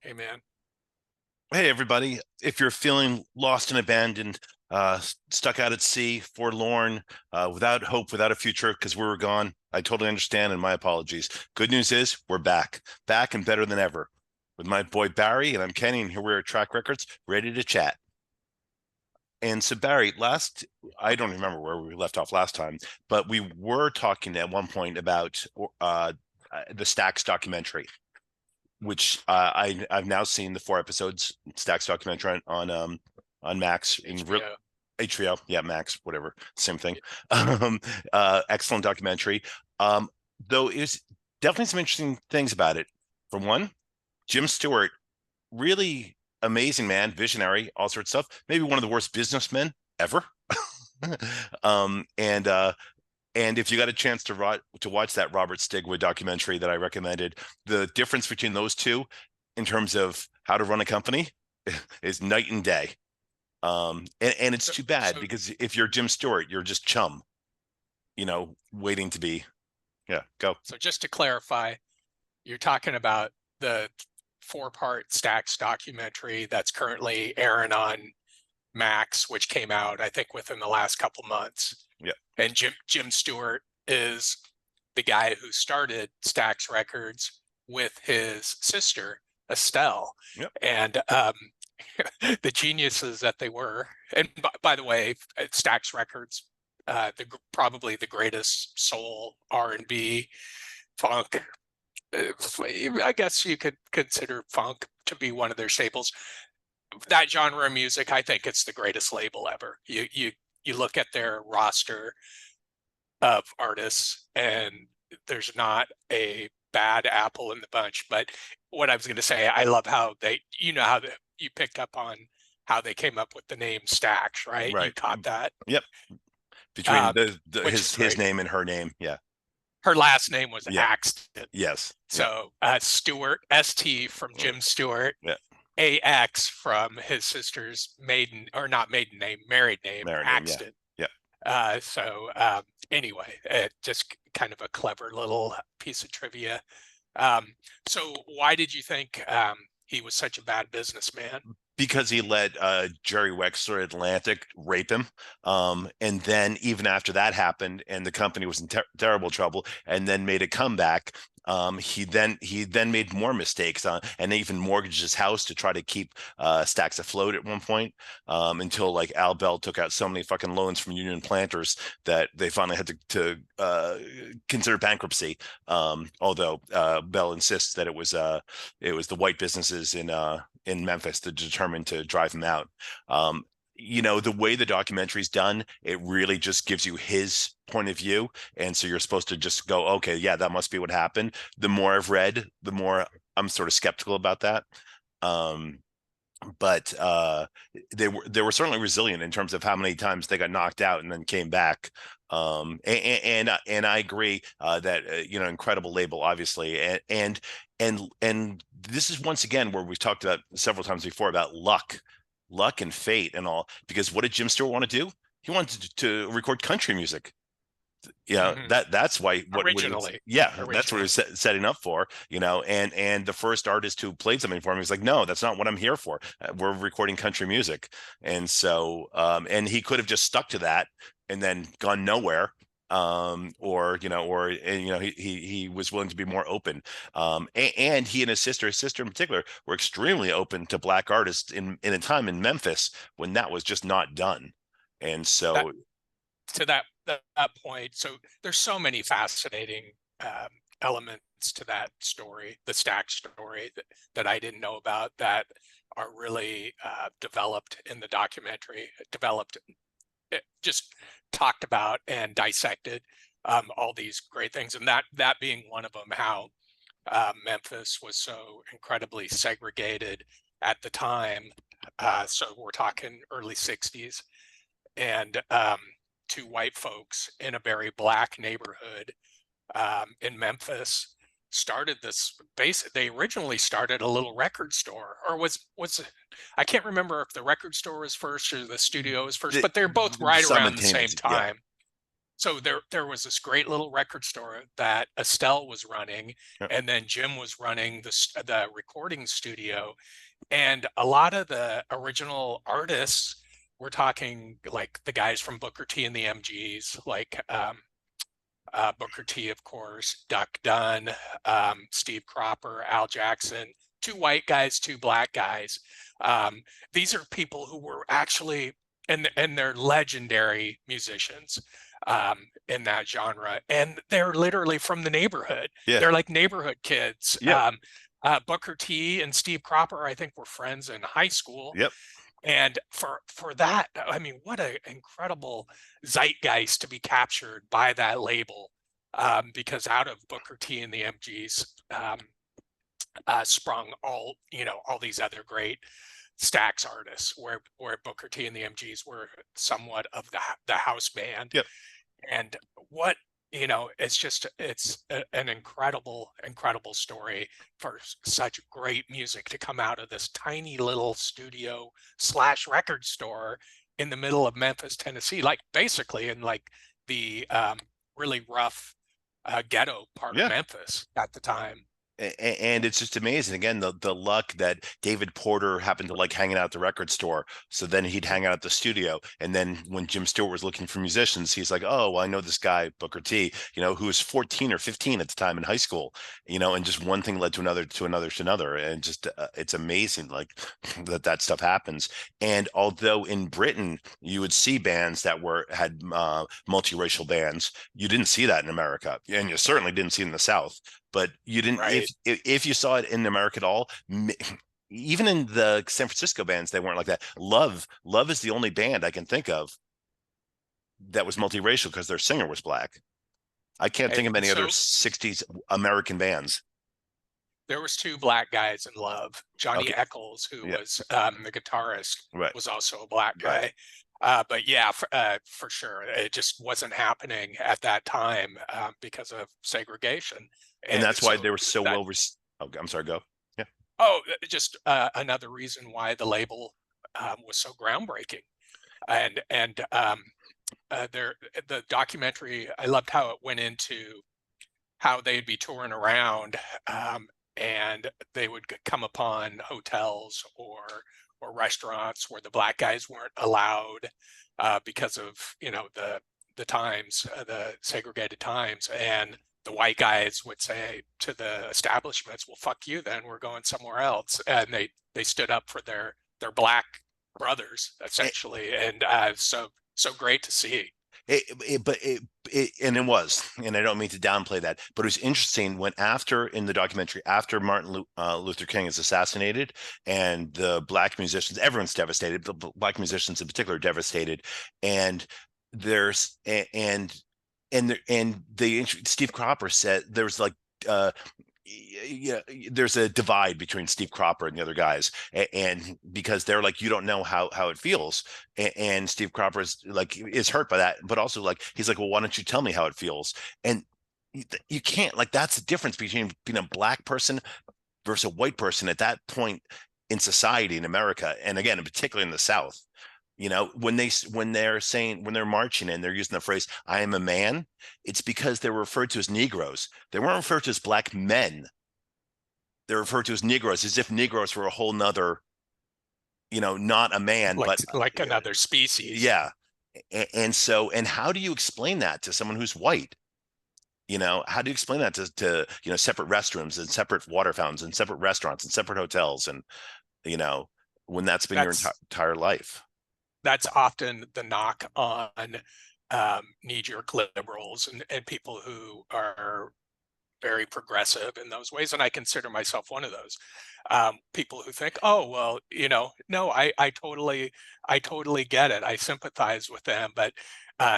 Amen. Hey, everybody. If you're feeling lost and abandoned, stuck out at sea, forlorn, without hope, without a future, because we were gone, I totally understand, and my apologies. Good news is we're back and better than ever with my boy Barry, and I'm Kenny, and here we're at Track Records, ready to chat. And so, Barry, I don't remember where we left off last time, but we were talking at one point about the Stax documentary, which I've now seen the 4 episodes Stax documentary on Max in HBO. HBO, yeah, Max, whatever, same thing. Yeah. Um, Excellent documentary. Um, though is definitely some interesting things about it. For one, Jim Stewart, really amazing man, visionary, all sorts of stuff. Maybe one of the worst businessmen ever. um, and uh, and if you got a chance to watch that Robert Stigwood documentary that I recommended, the difference between those two in terms of how to run a company is night and day. And it's So, too bad so, because if you're Jim Stewart, you're just chum, waiting to be. Yeah, go. so just to clarify, you're talking about the four-part Stax documentary that's currently airing on Max, which came out, I think, within the last couple months. Yeah, And Jim Stewart is the guy who started Stax Records with his sister Estelle, yep. and the geniuses that they were. And by the way, Stax Records, probably the greatest soul, R&B, funk. I guess you could consider funk to be one of their staples. That genre of music, I think it's the greatest label ever. You look at their roster of artists, and there's not a bad apple in the bunch. But what I was going to say, I love how you picked up on how they came up with the name Stax, right? You Right. caught that, Yep. Between um, which is his great. name and her name. Yeah. Her last name was Yeah. Axton. Yes. Yeah. So Stewart, ST from Jim Stewart, Yeah. AX from his sister's maiden, or not maiden name, married name, Married name. Yeah. Axton. Yeah. Anyway, just kind of a clever little piece of trivia. Um, so why did you think he was such a bad businessman? Because he let Jerry Wexler Atlantic rape him. And then even after that happened and the company was in terrible trouble and then made a comeback, he then made more mistakes and even mortgaged his house to try to keep Stax afloat at one point, until like Al Bell took out so many fucking loans from union planters that they finally had to consider bankruptcy. Although Bell insists that it was the white businesses in Memphis that determined to drive him out. The way the documentary's done, it really just gives you his point of view. And so you're supposed to just go, okay, yeah, that must be what happened. The more I've read, the more I'm sort of skeptical about that. Um, but they were certainly resilient in terms of how many times they got knocked out and then came back. And I agree that incredible label, obviously, and this is once again where we've talked about several times before about luck and fate and all. Because what did Jim Stewart want to do? He wanted to record country music. Yeah, Hmm. that's why what he was, Originally, yeah, that's what he originally. was setting up for, and the first artist who played something for him was like, no, that's not what I'm here for. We're recording country music. And so and he could have just stuck to that and then gone nowhere, he was willing to be more open. And he and his sister in particular, were extremely open to black artists in a time in Memphis when that was just not done. And That so to that point. So there's so many fascinating elements to that story, the Stack story that I didn't know about, that are really developed in the documentary, developed, just talked about and dissected, all these great things. And that being one of them, how Memphis was so incredibly segregated at the time. So we're talking early 60s, and two white folks in a very black neighborhood in Memphis started this base. They originally started a little record store, or was I can't remember if the record store was first or the studio was first, the, but they're both right around the same simultaneous, yeah. time. So there was this great little record store that Estelle was running, Yeah. and then Jim was running the recording studio. And a lot of the original artists, we're talking like the guys from Booker T and the MGs, like Booker T, of course, Duck Dunn, Steve Cropper, Al Jackson, two white guys, two black guys. Um, these are people who were actually, and they're legendary musicians in that genre, and they're literally from the neighborhood. Yeah. They're like neighborhood kids. Yep. Booker T and Steve Cropper, I think, were friends in high school. Yep. And for that, I mean, what an incredible zeitgeist to be captured by that label, because out of Booker T and the MGs sprung all these other great Stax artists, where Booker T and the MGs were somewhat of the house band. Yep. And what it's an incredible story for such great music to come out of this tiny little studio slash record store in the middle of Memphis, Tennessee, like basically in like the really rough ghetto part of Yeah. Memphis at the time. And it's just amazing. Again, the luck that David Porter happened to like hanging out at the record store. So then he'd hang out at the studio. And then when Jim Stewart was looking for musicians, he's like, oh, well, I know this guy, Booker T, who was 14 or 15 at the time in high school, and just one thing led to another, to another, to another. And just, it's amazing like that stuff happens. And although in Britain, you would see bands that had multiracial bands, you didn't see that in America. And you certainly didn't see it in the South. But you didn't, Right. if you saw it in America at all, even in the San Francisco bands, they weren't like that. Love is the only band I can think of that was multiracial because their singer was black. I can't think of any other So 60s American bands. there was two black guys in Love. Johnny Okay. Eccles, who Yeah. was the guitarist, Right. was also a black Right. guy. But yeah, for sure, it just wasn't happening at that time because of segregation. And And that's why they so were so that, oh, I'm sorry, go. Yeah. just another reason why the label was so groundbreaking. And the documentary, I loved how it went into how they'd be touring around, and they would come upon hotels or restaurants where the black guys weren't allowed because of the times, the segregated times, and the white guys would say to the establishments, "Well, fuck you, then we're going somewhere else," and they stood up for their black brothers essentially, and so great to see. And it was, and I don't mean to downplay that, but it was interesting when in the documentary, after Martin Luther King is assassinated, and the black musicians, everyone's devastated, the black musicians in particular are devastated, and there's and Steve Cropper said there was like yeah, there's a divide between Steve Cropper and the other guys, and because they're like, you don't know how it feels, and Steve Cropper is hurt by that, but also like he's like, well, why don't you tell me how it feels? And you can't, like, that's the difference between being a black person versus a white person at that point in society in America, and again, in particular in the South. When they're marching and they're using the phrase "I am a man," it's because they're referred to as Negroes. They weren't referred to as black men. They're referred to as Negroes, as if Negroes were a whole nother, not a man, like but like another species. yeah. And how do you explain that to someone who's white? How do you explain that to separate restrooms and separate water fountains and separate restaurants and separate hotels, and when that's been your That's entire life? that's often the knock on knee-jerk liberals and people who are very progressive in those ways, and I consider myself one of those people who think, oh well, no, I totally get it, I sympathize with them, but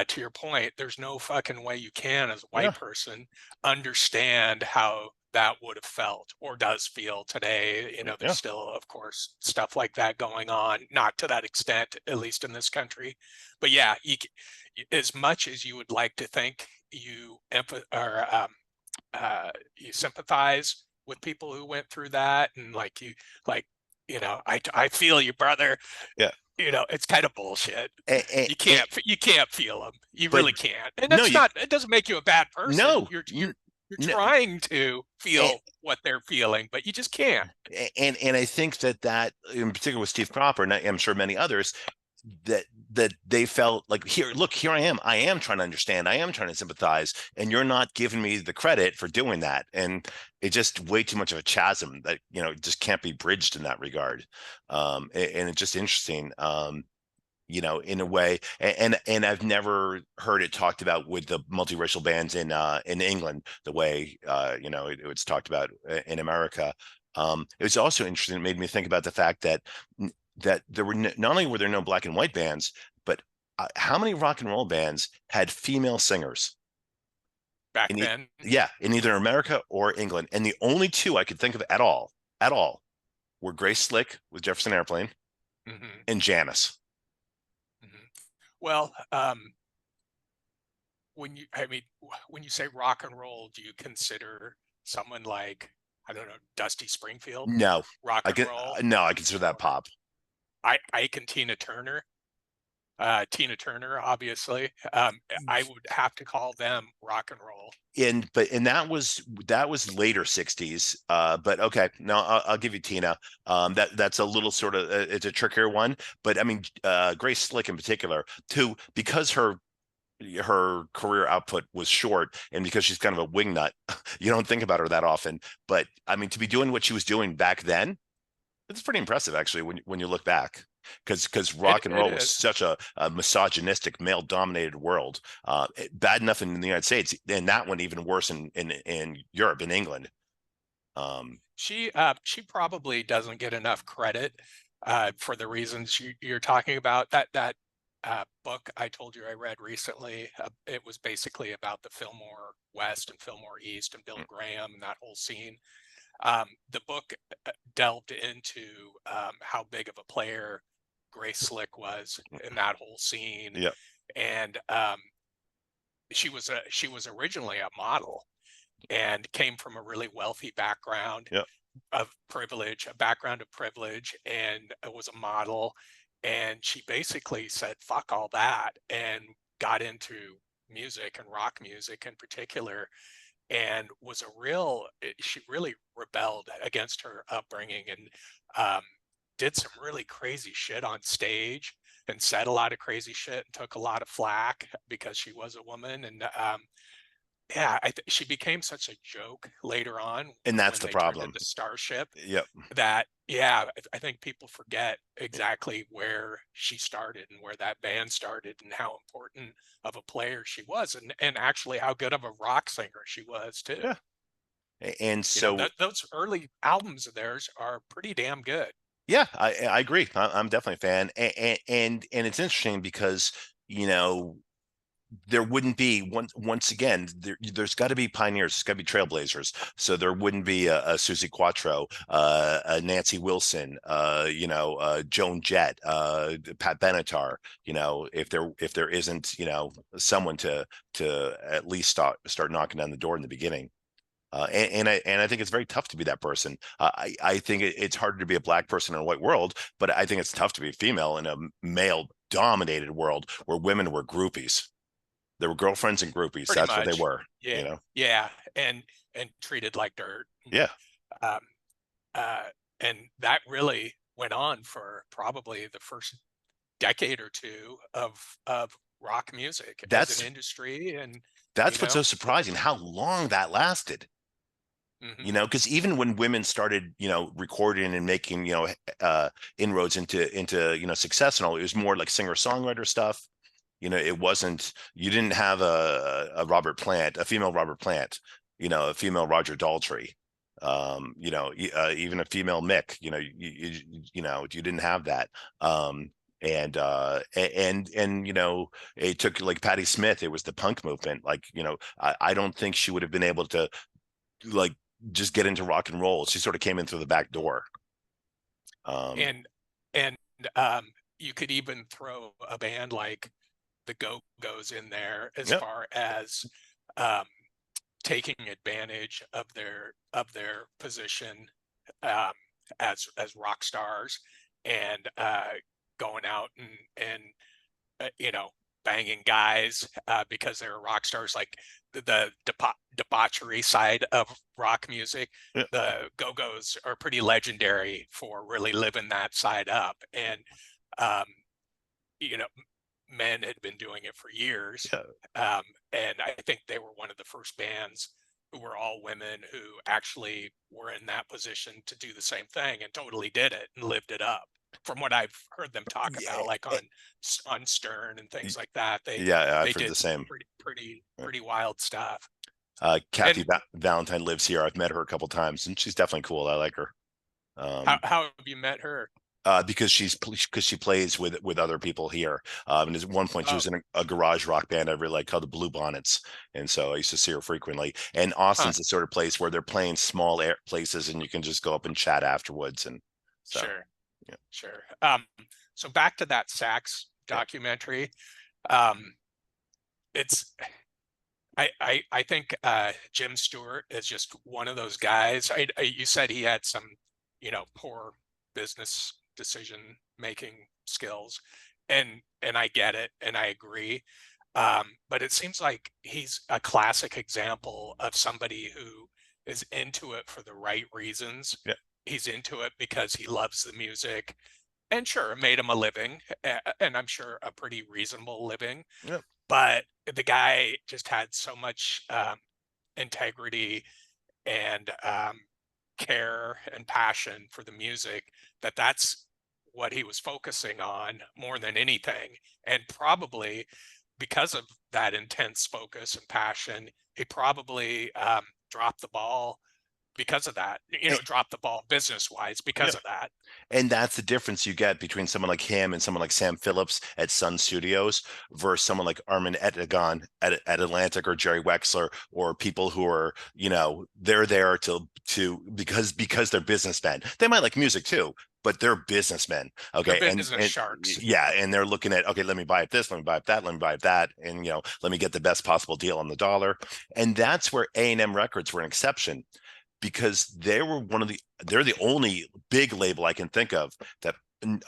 to your point, there's no fucking way you can, as a white Yeah. person, understand how that would have felt or does feel today. There's Yeah. still, of course, stuff like that going on, not to that extent, at least in this country. But yeah, as much as you would like to think you sympathize with people who went through that, and like I feel you, brother. Yeah. you know, it's kind of bullshit. And, You can't feel them. You but really can't. And no, that's you not, it doesn't make you a bad person. no, You're no. trying to And, feel what they're feeling, but you just can't. and I think that in particular with Steve Cropper, and I'm sure many others, that they felt like, here, look, here I am trying to understand, I am trying to sympathize, and you're not giving me the credit for doing that. And it's just way too much of a chasm that, just can't be bridged in that regard. And it's just interesting, in a way. And I've never heard it talked about with the multiracial bands in England the way it's talked about in America. It was also interesting. It made me think about the fact that there were not only were there no black and white bands, but how many rock and roll bands had female singers Back in then. yeah, in either America or England? And the only two I could think of at all were Grace Slick with Jefferson Airplane Hmm. and Janice. Hmm. Well, when you say rock and roll, do you consider someone like, I don't know, Dusty Springfield, No, rock I and can roll? no, I consider that Or pop. Ike and Tina Turner? Tina Turner, obviously. I would have to call them rock and roll. And that was later 60s, but okay, no, I'll give you Tina. That's a little sort of, it's a trickier one, but I mean, Grace Slick in particular too, because her career output was short, and because she's kind of a wingnut, you don't think about her that often. But I mean, to be doing what she was doing back then, it's pretty impressive, actually, when you look back, because rock and It roll was is. such a misogynistic, male dominated world. Bad enough in the United States, and that one even worse in Europe, in England. She probably doesn't get enough credit for the reasons you're talking about. That book I told you I read recently, it was basically about the Fillmore West and Fillmore East and Bill Graham and that whole scene. The book delved into how big of a player Grace Slick was in that whole scene, Yeah, and she was originally a model and came from a really wealthy background yeah, of privilege, a background of privilege, and was a model. And she basically said, fuck all that, and got into music and rock music in particular, and she really rebelled against her upbringing and did some really crazy shit on stage and said a lot of crazy shit and took a lot of flack because she was a woman. And yeah, she became such a joke later on and that's when the they turned problem. into Starship, Yep. that, yeah, I think people forget exactly where she started and where that band started and how important of a player she was, and actually how good of a rock singer she was too. Yeah, and You know, so those early albums of theirs are pretty damn good. yeah, I agree. I'm definitely a fan, and it's interesting because you know there wouldn't be, once again, there's got to be pioneers, there's got to be trailblazers. So there wouldn't be a Susie Quattro, a Nancy Wilson, Joan Jett, Pat Benatar. If there isn't, someone to at least start knocking down the door in the beginning. And I think it's very tough to be that person. I think it's harder to be a black person in a white world, but I think it's tough to be female in a male dominated world where women were groupies. They were girlfriends and groupies. Pretty That's what they much. were, Yeah. you know? Yeah. And treated like dirt. Yeah. Um, uh, and that really went on for probably the first decade or two of rock music as an That's industry. And, you that's what's so know, surprising, how long that lasted. hmm. Because even when women started, recording and making, inroads into success and all, it was more like singer-songwriter stuff. It wasn't, you didn't have a Robert Plant, a female Robert Plant, a female Roger Daltrey, even a female Mick, you didn't have that. And it took, like, Patti Smith, it was the punk movement. Like, I don't think she would have been able to, like, just get into rock and roll. She sort of came in through the back door. Um, And, and, um, you could even throw a band like the Go-Go's in there as yeah, far as um, taking advantage of their position um, as rock stars and going out and you know, banging guys because they were rock stars. Like the debauchery side of rock music, Yeah. the Go-Go's are pretty legendary for really living that side up. And um, you know, men had been doing it for years. Yeah. Um, and I think they were one of the first bands who were all women who actually were in that position to do the same thing and totally did it and lived it up. From what I've heard them talk Yeah. about, like on Stern and things like that, Yeah, I've they heard the did some same. pretty wild stuff. Kathy And Valentine lives here. I've met her a couple times, and she's definitely cool. I like her. how have you met her? Because she plays with other people here. And at one point, she Oh, was in a garage rock band I really like called the Blue Bonnets, and so I used to see her frequently. And huh, Austin's the sort of place where they're playing small places, and you can just go up and chat afterwards. And so, sure, yeah, sure. So back to that sax yeah, documentary. Um, it's I think Jim Stewart is just one of those guys. You said he had some, you know, poor business decision making skills, and I get it, and I agree. But it seems like he's a classic example of somebody who is into it for the right reasons. yeah, He's into it because he loves the music, and sure, it made him a living, and I'm sure a pretty reasonable living, yeah. but the guy just had so much integrity and care and passion for the music that that's what he was focusing on more than anything. And probably because of that intense focus and passion, he probably dropped the ball because of that, you know, And, dropped the ball business wise yeah. because of that. And that's the difference you get between someone like him and someone like Sam Phillips at Sun Studios versus someone like Armin Etigon at Atlantic or Jerry Wexler or people who are, they're there to because they're businessmen. They might like music too, but they're businessmen. They're Okay. business And sharks. yeah, and they're looking at, okay, let me buy it this, let me buy it that, let me buy it that, and let me get the best possible deal on the dollar. And that's where A&M Records were an exception because they're the only big label I can think of that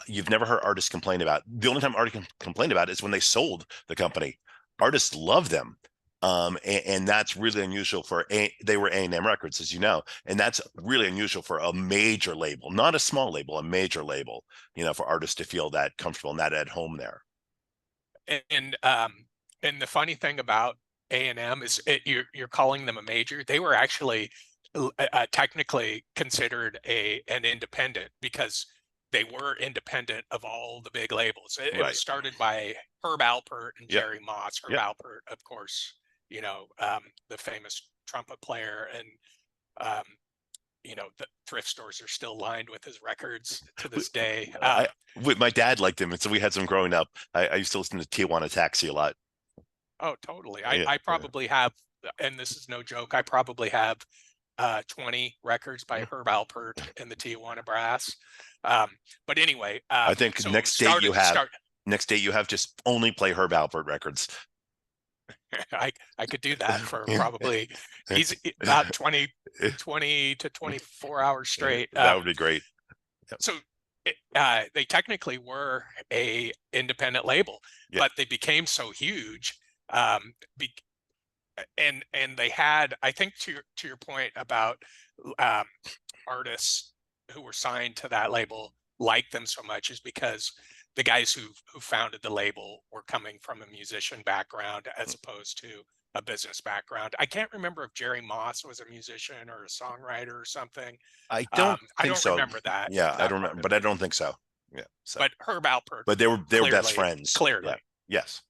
you've never heard artists complain about. The only time artists complain about it is when they sold the company. Artists love them. And that's really unusual they were A&M Records, as you know, and that's really unusual for a major label, not a small label, a major label, for artists to feel that comfortable and that at home there. And the funny thing about A&M is you're calling them a major. They were actually technically considered an independent because they were independent of all the big labels. It Right. was started by Herb Alpert and Yep. Jerry Moss. Herb Yep. Alpert, of course, the famous trumpet player, and the thrift stores are still lined with his records to this day. My dad liked him, and so we had some growing up. I used to listen to Tijuana Taxi a lot. Oh, totally. Yeah, I probably have, and this is no joke, I probably have 20 records by yeah. Herb Alpert and the Tijuana Brass. But anyway, I think so start. next date you have just only play Herb Alpert records. I could do that for Yeah. probably easy about 20 to 24 hours straight. That would be great. Yep. So they technically were a independent label, Yeah. but they became so huge. Um, be, and they had, I think, to your point about um, artists who were signed to that label liked them so much is because the guys who founded the label were coming from a musician background as opposed to a business background. I can't remember if Jerry Moss was a musician or a songwriter or something. I don't I think don't so. remember that Yeah, I that don't part remember, of but I it. don't think so. Yeah. So, But Herb Alpert but they were best clearly, friends. Yeah. clearly, Yes.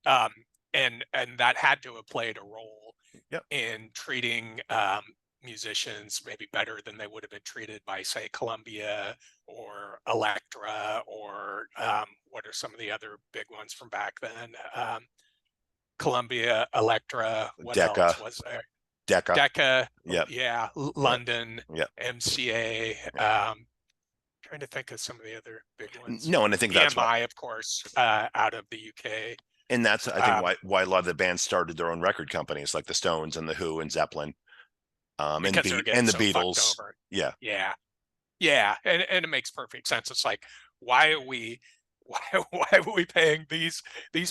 um, and that had to have played a role Yep. in treating musicians maybe better than they would have been treated by, say, Columbia or Elektra, or what are some of the other big ones from back then? Columbia, Elektra, what Decca. else was there? Decca. Decca, Yeah. yeah, Yeah. London, Yeah. MCA. Yeah. Trying to think of some of the other big ones. No, and I think that's why. EMI, of course, out of the UK. And that's I think Um, why a lot of the bands started their own record companies, like the Stones and the Who and Zeppelin, because they're getting and the so fucked Beatles. over. Yeah. Yeah. Yeah. And it makes perfect sense. It's like, why are we why are we paying these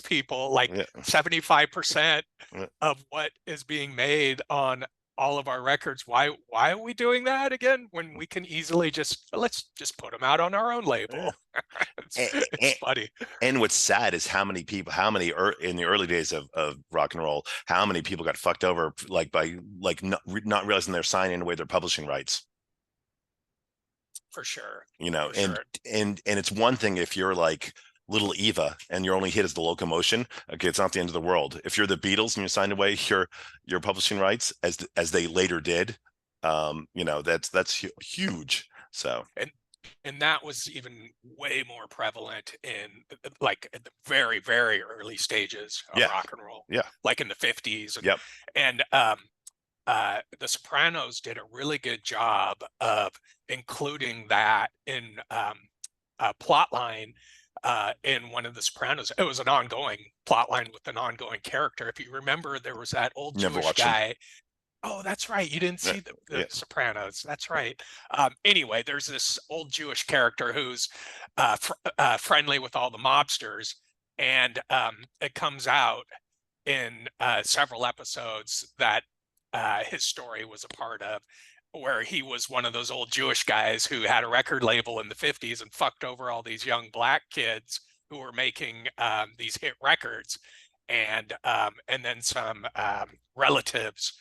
people like Yeah. 75% Yeah. of what is being made on all of our records? Why are we doing that again when we can easily just let's just put them out on our own Yeah. label? It's funny. And what's sad is how many people, in the early days of rock and roll, how many people got fucked over like by like not realizing they're signing away their publishing rights. For sure. You know, For sure. and it's one thing if you're like Little Eva and your only hit is the locomotion. Okay, it's not the end of the world. If you're the Beatles and you signed away your publishing rights as they later did, you know, that's huge. So And that was even way more prevalent in like at the very, very early stages of yeah, rock and roll, yeah, like in the 50s. yep, And the Sopranos did a really good job of including that in a plot line in one of the Sopranos. It was an ongoing plot line with an ongoing character. If you remember, there was that old never Jewish watched them. guy. Oh, that's right. You didn't Yeah, see yeah, the Sopranos. That's right. Anyway, there's this old Jewish character who's friendly with all the mobsters, and it comes out in several episodes that his story was a part of, where he was one of those old Jewish guys who had a record label in the 50s and fucked over all these young black kids who were making these hit records, and then some relatives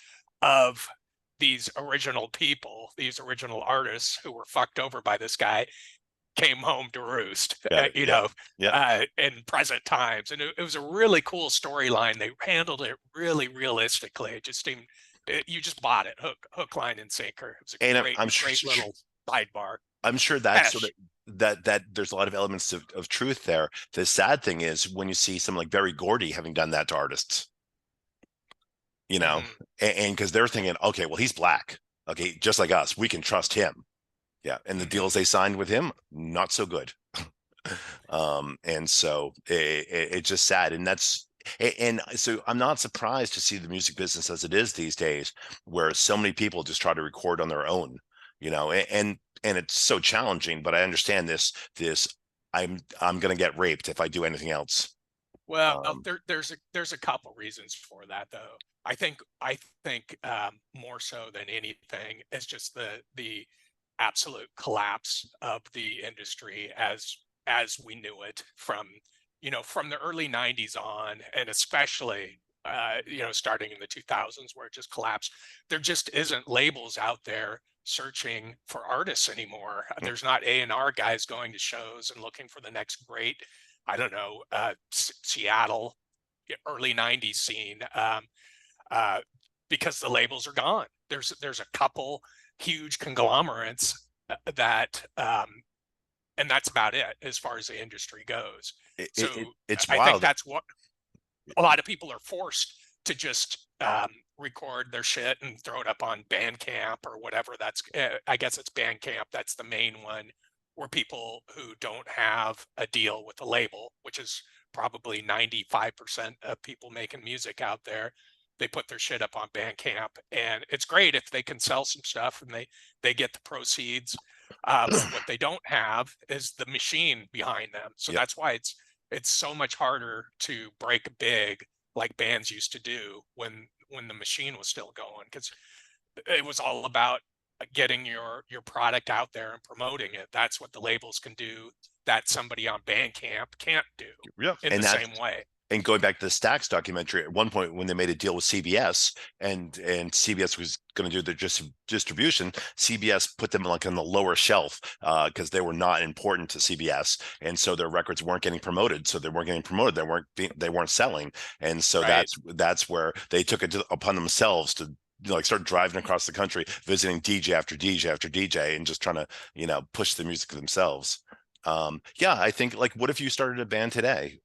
of these original people, these original artists who were fucked over by this guy, came home to roost, got it. Yeah, yeah. in present times. And it was a really cool storyline. They handled it really realistically. It just seemed, you just bought it, hook, line, and sinker. It was And a I'm great little sidebar. I'm sure that's sort of Hesh. that there's a lot of elements of truth there. The sad thing is when you see someone like Berry Gordy having done that to artists, you know, Mhm. and because they're thinking, okay, well, he's black. Okay, just like us, we can trust him. Yeah. And the Mhm. deals they signed with him, not so good. And so it's just sad. And and so I'm not surprised to see the music business as it is these days, where so many people just try to record on their own, you know, and it's so challenging, but I understand this I'm gonna get raped if I do anything else. Well, Um, there's a couple reasons for that though. I think more so than anything is just the absolute collapse of the industry as we knew it from from the early 90s on, and especially starting in the 2000s where it just collapsed. There just isn't labels out there searching for artists anymore. There's not A&R guys going to shows and looking for the next great, I don't know, Seattle early 90s scene, uh, because the labels are gone. There's a couple huge conglomerates that and that's about it as far as the industry goes. So it's I think wild. that's what a lot of people are forced to just record their shit and throw it up on Bandcamp or whatever. I guess it's Bandcamp. That's the main one where people who don't have a deal with a label, which is probably 95% of people making music out there, they put their shit up on Bandcamp, and it's great if they can sell some stuff and they get the proceeds. But what they don't have is the machine behind them. So Yep. that's why it's so much harder to break big like bands used to do when the machine was still going, because it was all about getting your product out there and promoting it. That's what the labels can do that somebody on Bandcamp can't do Yep. in the same way. And going back to the Stax documentary, at one point when they made a deal with CBS and CBS was going to do their distribution, CBS put them like on the lower shelf because they were not important to CBS, and so their records weren't getting promoted. So they weren't getting promoted. They weren't selling, and so Right. that's where they took it upon themselves to like start driving across the country, visiting DJ after DJ after DJ, and just trying to push the music themselves. Yeah, I think like what if you started a band today,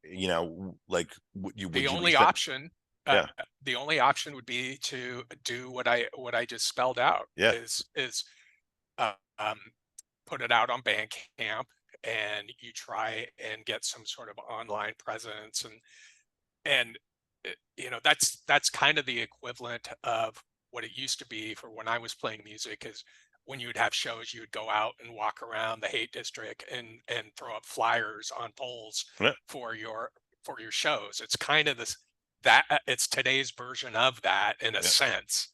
like The would you only reset? option, uh, Yeah, the only option would be to do what I just spelled out, yeah, is uh, um, put it out on Bandcamp, and you try and get some sort of online presence, and that's kind of the equivalent of what it used to be for when I was playing music. Is when you'd have shows, you would go out and walk around the Hate District and throw up flyers on poles Yeah. for your shows. It's kind of this that it's today's version of that in a Yeah. sense.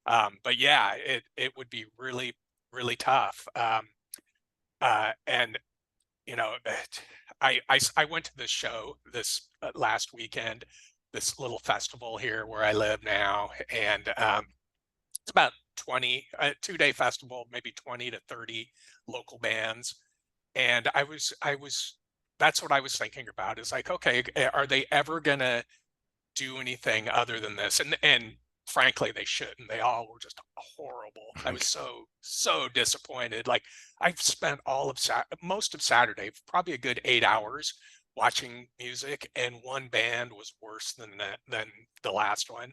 But yeah, it would be really really tough. And you know, I went to this show this last weekend, this little festival here where I live now, and it's about 20 2-day festival, maybe 20 to 30 local bands. And I was that's what I was thinking about, is like, okay, are they ever gonna do anything other than this? And frankly, they shouldn't. They all were just horrible. I was so disappointed. Like, I've spent most of Saturday, probably a good 8 hours watching music, and one band was worse than the last one.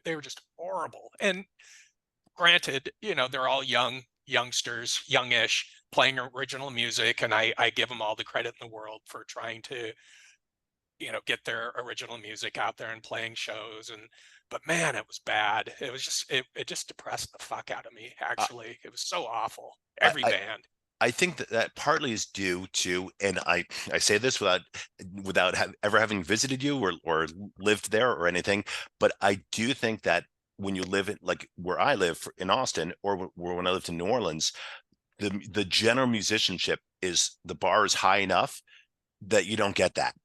They were just horrible. And granted, they're all youngsters, youngish, playing original music, and I give them all the credit in the world for trying to get their original music out there and playing shows. But man, it was bad. It was just it just depressed the fuck out of me, I, actually. It was so awful, I, every I band. I think that that partly is due to, and I say this without ever having visited you or lived there or anything, but I do think that when you live in, like where I live in Austin, or when I lived in New Orleans, the general musicianship is, the bar is high enough that you don't get that.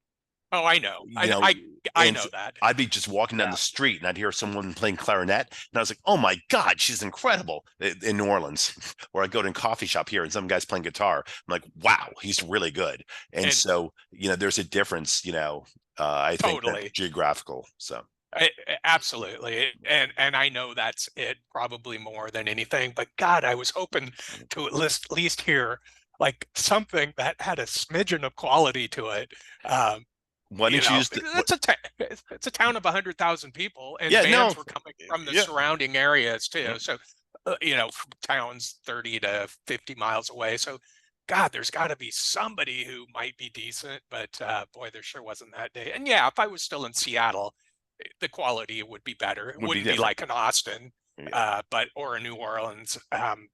Oh, I know. You I know, I I and know that. I'd be just walking down Yeah. the street and I'd hear someone playing clarinet, and I was like, "Oh my God, she's incredible!" In New Orleans, or I go to a coffee shop here and some guy's playing guitar. I'm like, "Wow, he's really good." And And so, there's a difference. I think that's totally. geographical. So, Absolutely. And I know that's it probably more than anything, but God, I was hoping to at least hear like something that had a smidgen of quality to it. Um, why didn't you use the? because it's a town of 100,000 people, and Yeah, no, bands were coming from the yeah. surrounding areas too. So, from towns 30 to 50 miles away. So, God, there's got to be somebody who might be decent, but boy, there sure wasn't that day. And yeah, if I was still in Seattle, the quality would be better. It Would be wouldn't be different. like an Austin, Yeah. but or a New Orleans,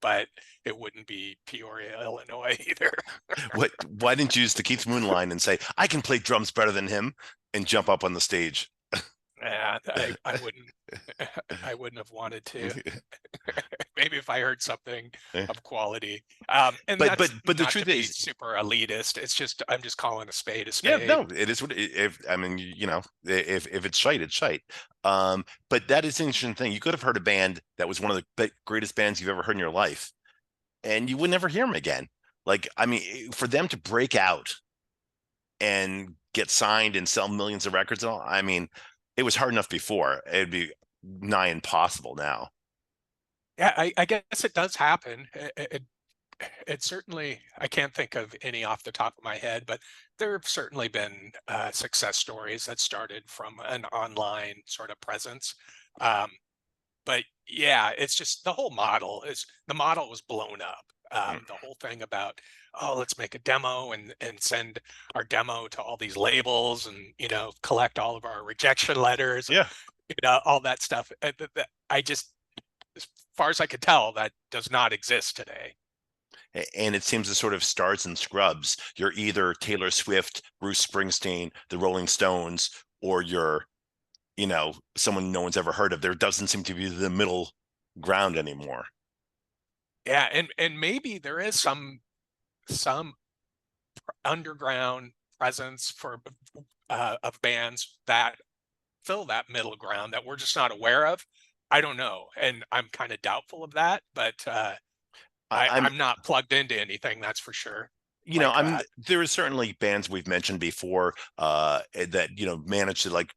but it wouldn't be Peoria, Illinois either. What? Why didn't you use the Keith Moon line and say, "I can play drums better than him," and jump up on the stage? Yeah, I wouldn't I wouldn't have wanted to. Maybe if I heard something of quality. And that's But the not truth to be is, super elitist. It's just I'm just calling a spade a yeah, spade. no, it is what if I mean, if it's shite, it's shite. But that is an interesting thing. You could have heard a band that was one of the greatest bands you've ever heard in your life, and you would never hear them again. Like, I mean, for them to break out and get signed and sell millions of records and all, I mean, it was hard enough before. It'd be nigh impossible now. Yeah, I guess it does happen. It certainly, I can't think of any off the top of my head, but there have certainly been success stories that started from an online sort of presence. Um, but yeah, it's just the model was blown up. Mm. The whole thing about, oh, let's make a demo and send our demo to all these labels and collect all of our rejection letters and Yeah. all that stuff. I just, as far as I could tell, that does not exist today. And it seems to sort of stars and scrubs. You're either Taylor Swift, Bruce Springsteen, the Rolling Stones, or you're, someone no one's ever heard of. There doesn't seem to be the middle ground anymore. Yeah, and maybe there is some underground presence for of bands that fill that middle ground that we're just not aware of. I don't know, and I'm kind of doubtful of that, but I, I'm I'm not plugged into anything, that's for sure, I like mean, that. there are certainly bands we've mentioned before that manage to, like,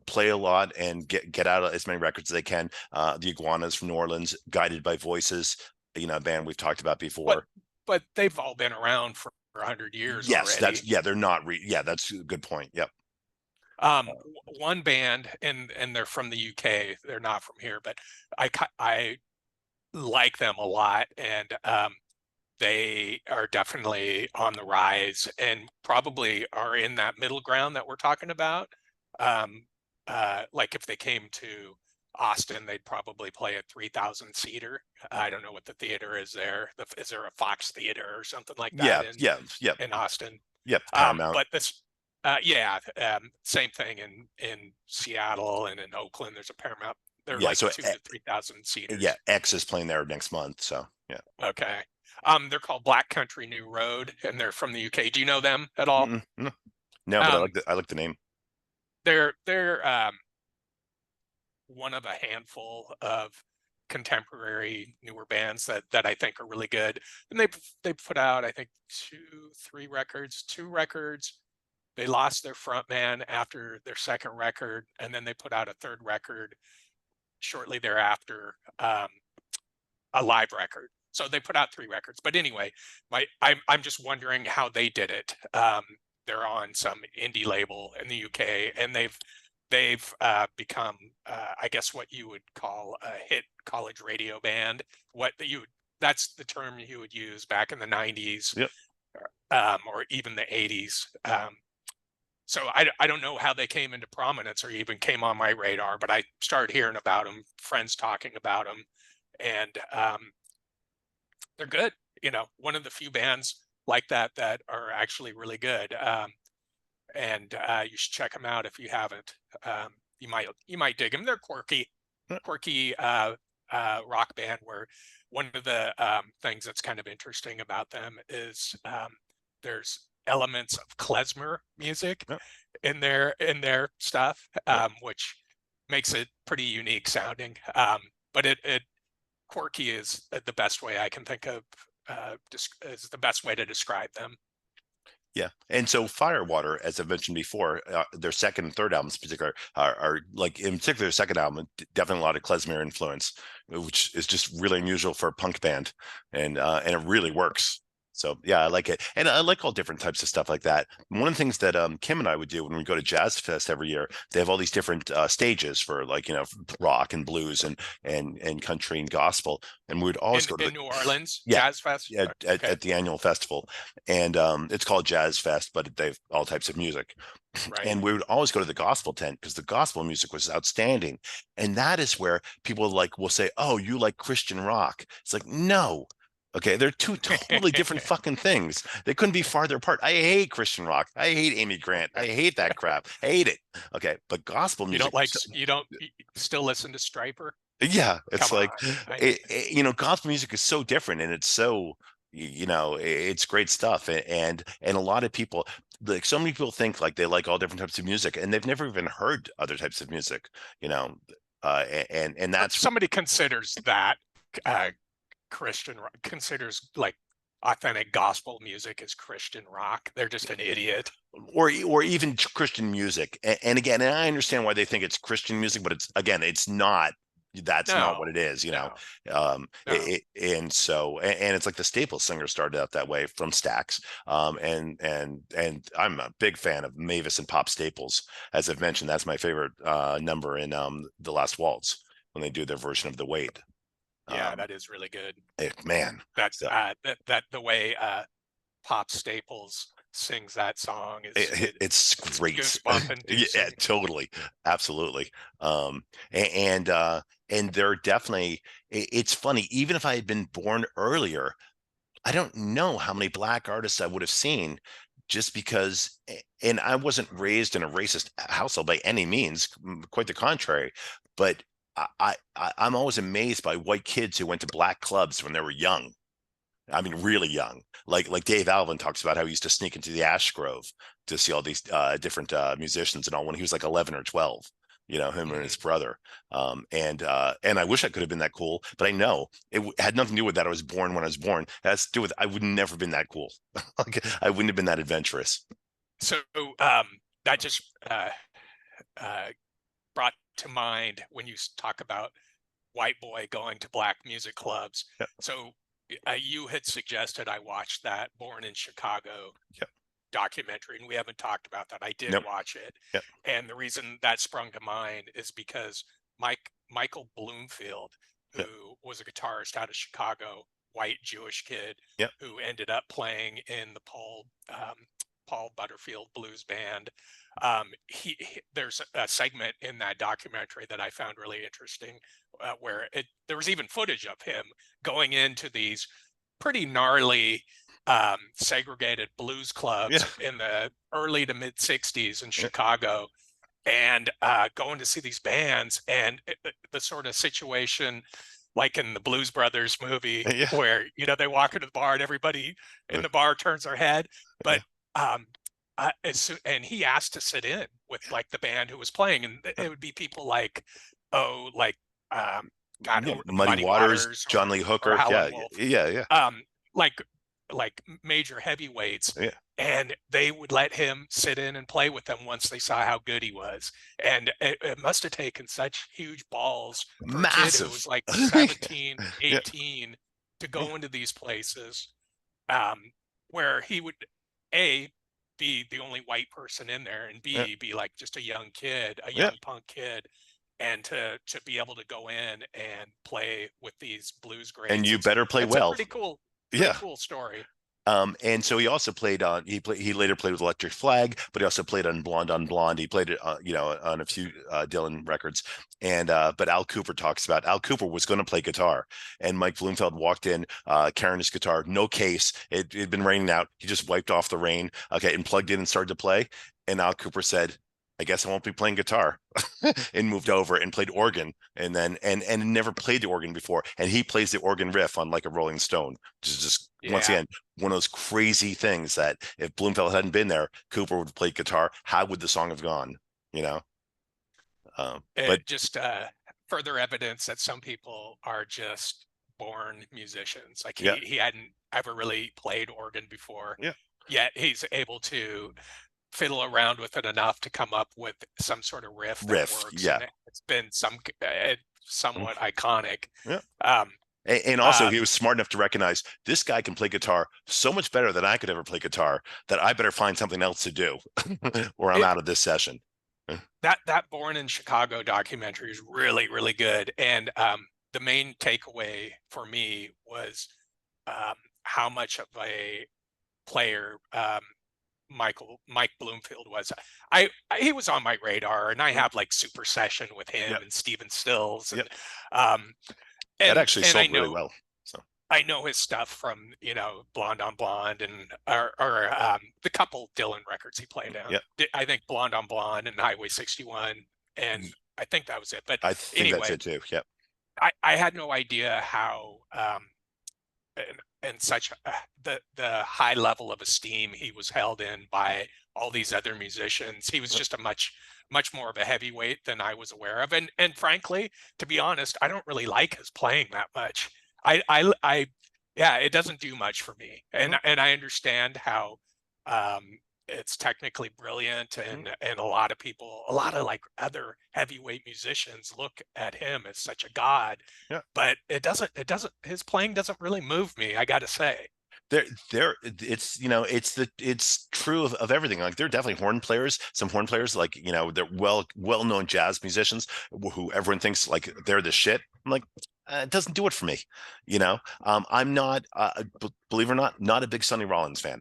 play a lot and get out as many records as they can. The Iguanas from New Orleans, Guided by Voices, a band we've talked about But before. but they've all been around for 100 years Yes, already. they're not yeah, that's a good point. Yep. One band, and they're from the UK. They're not from here, but I like them a lot, and they are definitely on the rise and probably are in that middle ground that we're talking about. Like if they came to Austin, they'd probably play a 3,000 seater. I don't know what the theater is there. Is there a Fox Theater or something like that Yeah, yeah, yeah, in Austin? yeah. Paramount. But this, yeah, same thing in Seattle and in Oakland. There's a Paramount. They're Yeah, like so 2 to 3,000 yeah, seaters. X is playing there next month. So yeah. Okay. They're called Black Country New Road, and they're from the UK. Do you know them at all? No, no, but Um, I like the name. they're one of a handful of contemporary newer bands that I think are really good. And they put out, I think, two records. They lost their front man after their second record, and then they put out a third record shortly thereafter, a live record. So they put out 3 records. But anyway, I'm just wondering how they did it. They're on some indie label in the UK, and they've become, I guess, what you would call a hit college radio band. That's the term you would use back in the 90s, Yep. or even the 80s. So I don't know how they came into prominence or even came on my radar, but I started hearing about them, friends talking about them, and they're good. One of the few bands like that are actually really good. And you should check them out if you haven't. You might dig them. They're quirky rock band. Where one of the things that's kind of interesting about them is there's elements of klezmer music Yep. in their stuff, Yep. which makes it pretty unique sounding. But it quirky is the best way I can think of. Is the best way to describe them. Yeah, and so Firewater, as I've mentioned before, their second and third albums, in particular, are like in particular, their second album, definitely a lot of klezmer influence, which is just really unusual for a punk band, and it really works. So yeah, I like it, and I like all different types of stuff like that. One of the things that Kim and I would do when we go to Jazz Fest every year, they have all these different stages for, like, rock and blues and country and gospel, and we would always in go to in the New Orleans yeah, Jazz Fest. yeah, Okay, at the annual festival, and it's called Jazz Fest, but they've all types of music. right. And we would always go to the gospel tent because the gospel music was outstanding, and that is where people like will say, "Oh, you like Christian rock?" It's like, no. Okay, they're two totally different fucking things. They couldn't be farther apart. I hate Christian rock. I hate Amy Grant. I hate that crap. I hate it. Okay, but gospel You don't music, like you don't still listen to Striper? yeah, it's Come like on. I gospel music is so different, and it's so it's great stuff, and a lot of people, like, so many people think like they like all different types of music, and they've never even heard other types of music, you know, and If that's somebody considers that uh, Christian rock, considers like authentic gospel music as Christian rock, they're just an idiot. or even Christian music, and again, and I understand why they think it's Christian music, but it's not. That's not what No, it is, no, no. and so, and it's like the Staples singer started out that way from Stax, and I'm a big fan of Mavis and Pop Staples. As I've mentioned, that's my favorite number in The Last Waltz, when they do their version of The Wait. Yeah, that is really good. Man, That so that the way Pop Staples sings that song is it's it's great. goosebump Yeah, inducing. totally, absolutely. And and they're definitely. It's funny. Even if I had been born earlier, I don't know how many black artists I would have seen, just because. And I wasn't raised in a racist household by any means. Quite the contrary. But I'm always amazed by white kids who went to black clubs when they were young. I mean, really young. Like Dave Alvin talks about how he used to sneak into the Ash Grove to see all these different musicians and all, when he was like 11 or 12. Him and his Mhm. brother. And I wish I could have been that cool, but I know it had nothing to do with that. I was born when I was born. It has to do with I would never have been that cool. Like, I wouldn't have been that adventurous. So that just uh, brought to mind when you talk about white boy going to black music clubs. Yeah, So you had suggested I watch that Born in Chicago yeah, documentary, and we haven't talked about that. I did nope, watch it, yeah, and the reason that sprung to mind is because Michael Bloomfield, yeah, who was a guitarist out of Chicago, white Jewish kid yeah, who ended up playing in the Paul Paul Butterfield Blues Band. There's a segment in that documentary that I found really interesting, where there was even footage of him going into these pretty gnarly segregated blues Yeah. clubs in the early to mid 60s in Yeah. Chicago, and going to see these bands, and the sort of situation like in the Blues Brothers movie Yeah. where, you know, they walk into the bar and everybody in the bar turns their head. But um, and he asked to sit in with like the band who was playing, and it would be people like, oh, like God, Yeah. who, Muddy Muddy Waters, Waters John Lee or Hooker. Howlin' Yeah. Wolf, Yeah. Yeah. um, like major heavyweights, Yeah. and they would let him sit in and play with them once they saw how good he was. And it must have taken such huge balls for a kid who was Massive. like 17, Yeah. 18 to Yeah. go into these places, um, where he would A, be the only white person in there, and Yeah. B, be like just a young kid, a Yeah. young punk kid, and to be able to go in and play with these blues And greats. you better play It's a well. pretty Yeah. cool story. And so he also played on. He later played with Electric Flag, but he also played on Blonde. He played it, on a few Dylan records. And but Al Cooper talks about Al Cooper was going to play guitar, and Mike Bloomfield walked in carrying his guitar, no case. It had been raining out. He just wiped off the rain, okay, and plugged in and started to play. And Al Cooper said, "I guess I won't be playing guitar," and moved over and played organ, and then and never played the organ before. And he plays the organ riff on Like a Rolling Stone, which is just once Yeah. again one of those crazy things that if Bloomfield hadn't been there, Cooper would have played guitar. How would the song have gone? You know, but It just further evidence that some people are just born musicians. Like yeah, he hadn't ever really played organ before, yeah, yet he's able to fiddle around with it enough to come up with some sort of riff that riff, works, yeah, and it's been somewhat iconic. yeah. Um, And also, uh, he was smart enough to recognize this guy can play guitar so much better than I could ever play guitar that I better find something else to do, or I'm it, out of this session. that Born in Chicago documentary is really, really good. And the main takeaway for me was how much of a player Mike Bloomfield was. He was on my radar, and I have like Super Session with Yeah, him and Steven Stills, yeah. um, That actually and sold really well. So I know his stuff from, you know, Blonde on Blonde, and or the couple Dylan records he played on. yeah, I think Blonde on Blonde and Highway 61, and I think that was it. But I think that's anyway, it too. Yeah, I had no idea how and such the high level of esteem he was held in by all these other musicians. He was just a much more of a heavyweight than I was aware of, and frankly, to be honest, I don't really like his playing that much. I yeah, it doesn't do much for me, and I understand how um it's technically brilliant, and a lot of people, a lot of like other heavyweight musicians look at him as such a god, yeah. but it doesn't his playing doesn't really move me, I gotta say. It's true of everything. Like there are definitely horn players, some horn players, like they're well-known jazz musicians who everyone thinks like they're the shit. I'm like, it doesn't do it for me. I'm not, believe it or not a big Sonny Rollins fan.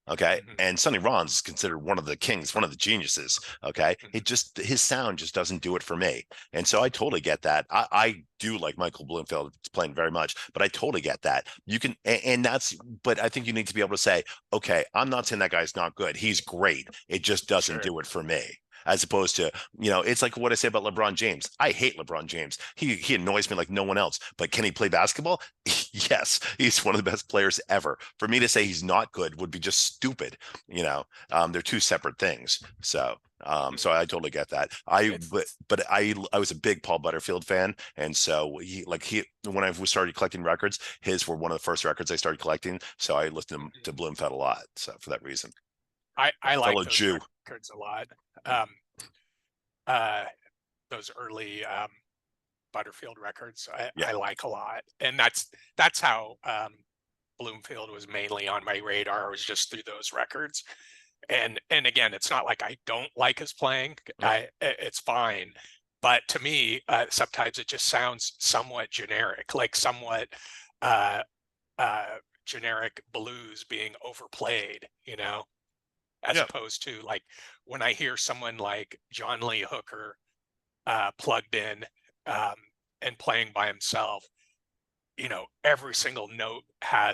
Okay. Mhm, And Sonny Rollins is considered one of the kings, one of the geniuses. Okay. mhm. His sound just doesn't do it for me. And so I totally get that. I do like Michael Bloomfield playing very much, but I totally get that. You can, and but I think you need to be able to say, okay, I'm not saying that guy's not good. He's great. It just doesn't Sure. do it for me. As opposed to, it's like what I say about LeBron James. I hate LeBron James. He annoys me like no one else. But can he play basketball? Yes, he's one of the best players ever. For me to say he's not good would be just stupid. They're two separate things. So Mhm. I totally get that. I It's but I was a big Paul Butterfield fan, and so he when I started collecting records, his were one of the first records I started collecting. So I listened to Bloomfield a lot. So for that reason, I like fellow those Jew. records a lot. Um, uh, those early Butterfield records Yeah, I like a lot, and that's how Bloomfield was mainly on my radar, was just through those records. And again, it's not like I don't like his playing. yeah, It's fine, but to me, sometimes it just sounds somewhat generic, like somewhat uh, uh, generic blues being overplayed. You know? as Yeah. opposed to like when I hear someone like John Lee Hooker plugged in um, and playing by himself, every single note has